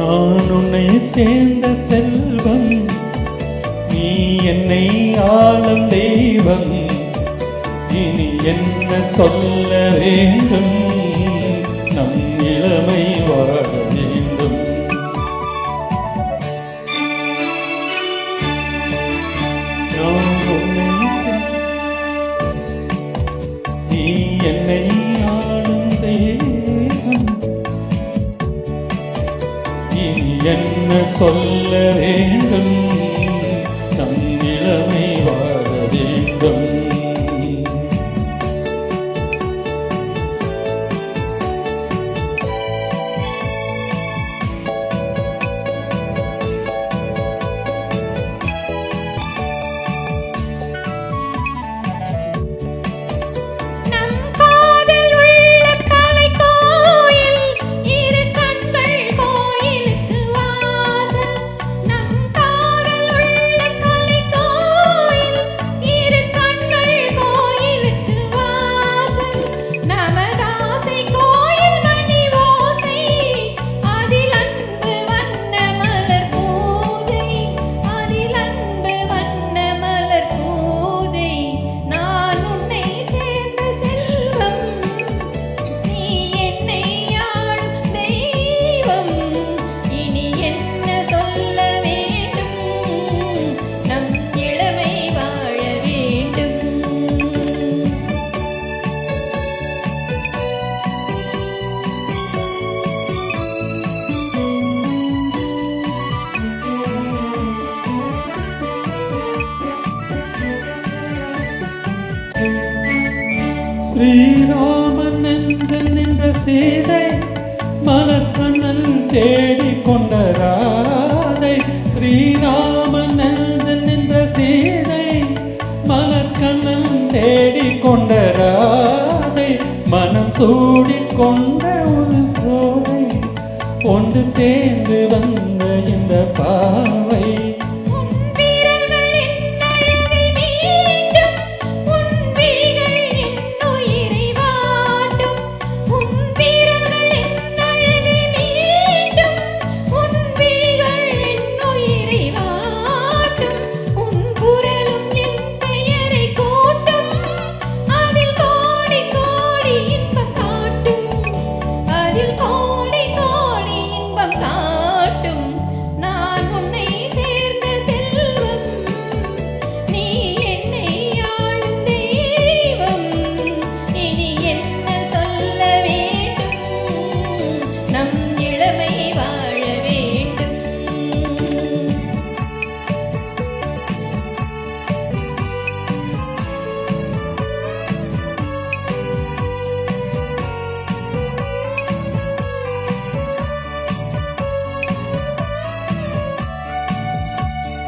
நான் உன்னை சேர்ந்த செல்வம், நீ என்னை ஆளும் தெய்வம். இனி என்ன சொல்ல வேண்டும், நம் இளமை வாழ வேண்டும். நான் உன்னை நீ என்னை ஆளும் தெய்வம். இனி என்ன சொல்ல வேண்டும், நம் இளமை வாழ வேண்டும். ஸ்ரீராமன் நெஞ்சல் நின்ற சீதை, மலர்கண்ணல் தேடிக் கொண்ட ராதை. ஸ்ரீராமன் நெஞ்சல் நின்ற சீதை, மலர்கண்ணல் தேடிக் கொண்ட ராதை. மனம் சூடிக் கொண்ட உலகோதை, ஒன்று சேர்ந்து வந்த இந்த பாவை.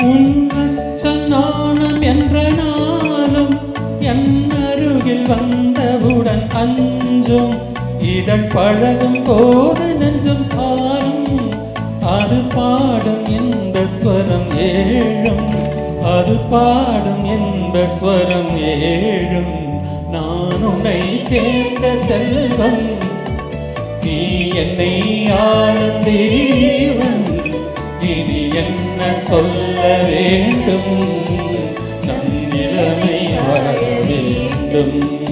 உன் அச்சம் நாணம் என்ற நாளும் என் அருகில் வந்தவுடன் அஞ்சும். இதழ் பழகும் போது நெஞ்சம் பாரும், அது பாடும் என்ப ஸ்வரம் ஏழும். அது பாடும் என்ப ஸ்வரம் ஏழும். நான் உன்னை சேர்ந்த செல்வம், நீ என்னை ஆளும் தெய்வம். இனி என்ன சொல்ல வேண்டும், நம் இளமை வாழ வேண்டும்.